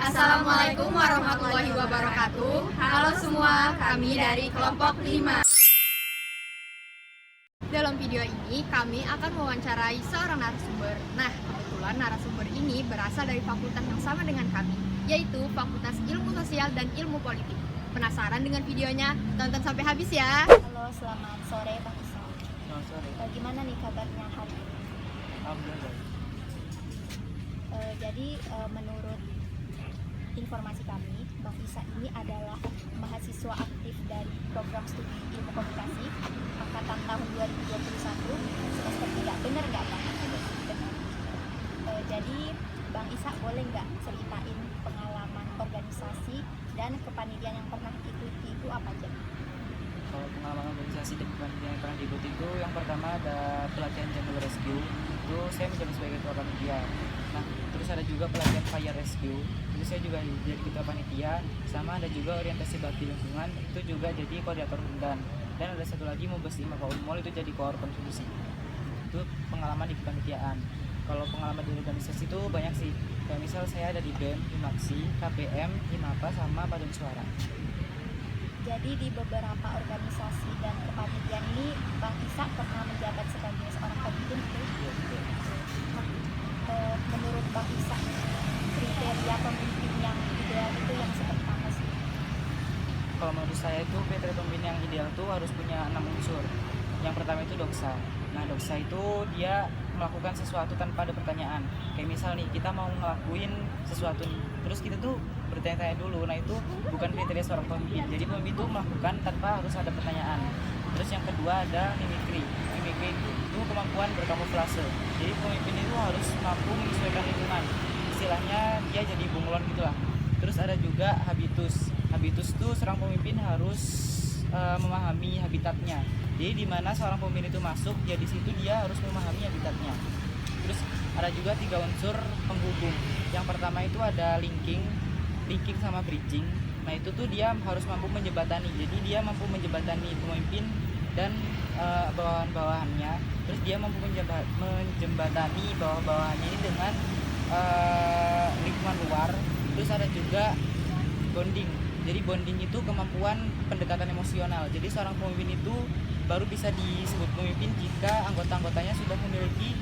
Assalamualaikum warahmatullahi wabarakatuh. Halo semua, kami dari kelompok 5. Dalam video ini, kami akan mewawancarai seorang narasumber. Nah, kebetulan narasumber ini berasal dari fakultas yang sama dengan kami, yaitu Fakultas Ilmu Sosial dan Ilmu Politik. Penasaran dengan videonya? Tonton sampai habis ya! Halo, selamat sore Bang Isa. Selamat sore. Bagaimana nih kabarnya hari ini? Alhamdulillah. Menurut informasi kami, Bang Isa ini adalah mahasiswa aktif dari program studi ilmu komunikasi angkatan tahun 2021 semester 3. Benar nggak Bang? Benar. Jadi Bang Isa boleh nggak ceritain pengalaman organisasi dan kepanitiaan yang pernah ikuti itu apa aja? Kalau pengalaman organisasi dan kepanitiaan yang pernah diikuti itu, yang pertama ada pelatihan Jungle Rescue, itu saya menjabat sebagai ketua panitia. Nah, terus ada juga pelatihan Fire Rescue, itu saya juga jadi ketua panitia. Sama ada juga orientasi bakti lingkungan, itu juga jadi koordinator undan. Dan ada satu lagi Mubes Imaka Unmul, itu jadi koor kontribusi. Itu pengalaman di kepanitiaan. Kalau pengalaman di organisasi itu banyak sih. Kayak misal saya ada di BEM, Himaksi, KPM, Himapa, sama Paduan Suara. Jadi di beberapa organisasi dan kepanitiaan ini Bang Isa pernah menjabat sebagai seorang pemimpin itu. Menurut Bang Isa, kriteria pemimpin yang ideal itu yang seperti apa sih? Kalau menurut saya itu kriteria pemimpin yang ideal itu harus punya 6 unsur. Yang pertama itu doksa. Nah, doksa itu dia melakukan sesuatu tanpa ada pertanyaan. Kayak misal nih, kita mau ngelakuin sesuatu nih, terus kita tuh bertanya-tanya dulu. Nah, itu bukan kriteria seorang pemimpin. Jadi pemimpin itu melakukan tanpa harus ada pertanyaan. Terus yang kedua ada mimikri. Mimikri itu kemampuan berkamuflase. Jadi pemimpin itu harus mampu menyesuaikan lingkungan. Istilahnya dia jadi bunglon gitulah. Terus ada juga habitus. Habitus itu seorang pemimpin harus memahami habitatnya. Jadi di mana seorang pemimpin itu masuk, ya di situ dia harus memahami habitatnya. Terus ada juga 3 unsur penghubung. Yang pertama itu ada linking sama bridging. Nah, itu tuh dia harus mampu menjembatani. Jadi dia mampu menjembatani pemimpin dan bawahan-bawahannya. Terus dia mampu menjembatani bawah-bawahannya ini dengan lingkungan luar. Terus ada juga bonding. Jadi bonding itu kemampuan pendekatan emosional. Jadi seorang pemimpin itu baru bisa disebut pemimpin jika anggota-anggotanya sudah memiliki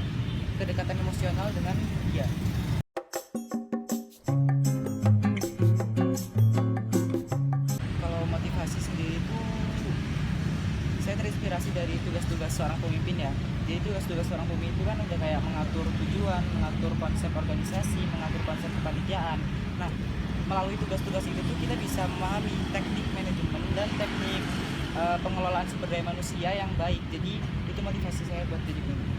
kedekatan emosional dengan dia. Kalau motivasi sendiri itu saya terinspirasi dari tugas-tugas seorang pemimpin ya. Jadi tugas-tugas seorang pemimpin itu kan udah kayak mengatur tujuan, mengatur konsep organisasi, mengatur konsep kepanitiaan. Nah, melalui tugas-tugas itu tuh kita bisa memahami teknik manajemen dan teknik pengelolaan sumber daya manusia yang baik. Jadi itu motivasi saya buat jadi pemimpin.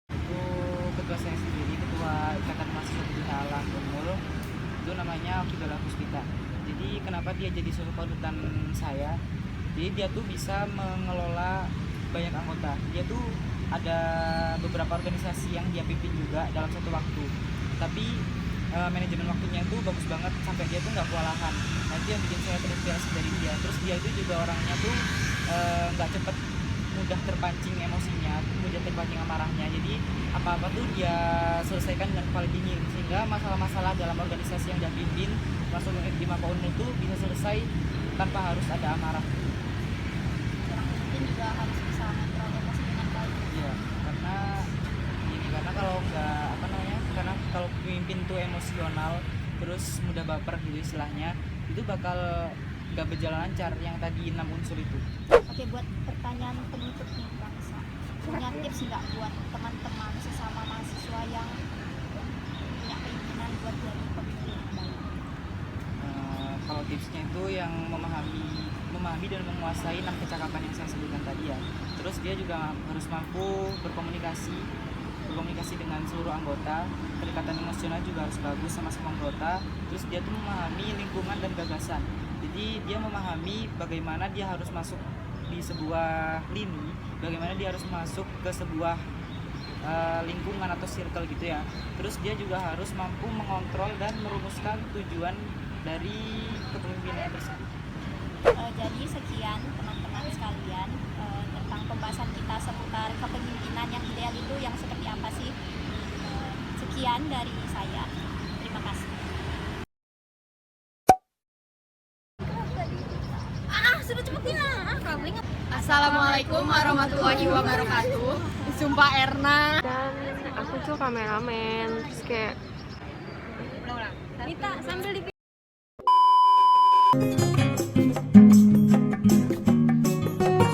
Itu ketua saya sendiri, ketua Ikatan Mahasiswa Budaya Alam Unmul, itu namanya Okidola Puspita. Jadi kenapa dia jadi suatu panutan saya? Jadi dia tuh bisa mengelola banyak anggota. Dia tuh ada beberapa organisasi yang dia pimpin juga dalam satu waktu, tapi manajemen waktunya itu bagus banget sampai dia tuh nggak kewalahan. Nah, itu yang bikin saya terinspirasi dari dia. Terus dia itu juga orangnya tuh nggak cepet mudah terpancing emosinya, mudah terpancing amarahnya. Jadi apa-apa tuh dia selesaikan dengan kepala dingin, sehingga masalah-masalah dalam organisasi yang dia pimpin masuk di Maka Unmul itu bisa selesai tanpa harus ada amarah. Seorang pemimpin juga harus bisa mengontrol emosi dengan baik. Iya, karena kalau nggak karena kalau pemimpin tuh emosional terus mudah baper gitu istilahnya, itu bakal nggak berjalan lancar yang tadi 6 unsur itu. Oke, buat pertanyaan penutup nih Bang Isa, punya tips nggak buat teman-teman sesama mahasiswa yang punya keinginan buat jadi pemimpin yang baik? Kalau tipsnya itu yang memahami dan menguasai 6 kecakapan yang saya sebutkan tadi ya. Terus dia juga harus mampu berkomunikasi dengan seluruh anggota. Kedekatan emosional juga harus bagus sama semua anggota. Terus dia tuh memahami lingkungan dan gagasan. Jadi dia memahami bagaimana dia harus masuk di sebuah lini, bagaimana dia harus masuk ke sebuah lingkungan atau circle gitu ya. Terus dia juga harus mampu mengontrol dan merumuskan tujuan dari kepemimpinan tersebut. Jadi sekian teman-teman sekalian tentang pembahasan kita seputar kepemimpinan yang ideal itu yang seperti apa sih Sekian dari saya. Terima kasih. Assalamualaikum warahmatullahi wabarakatuh. Sumpah Erna. Dan aku tuh kameramen, terus kayak Nita sambil di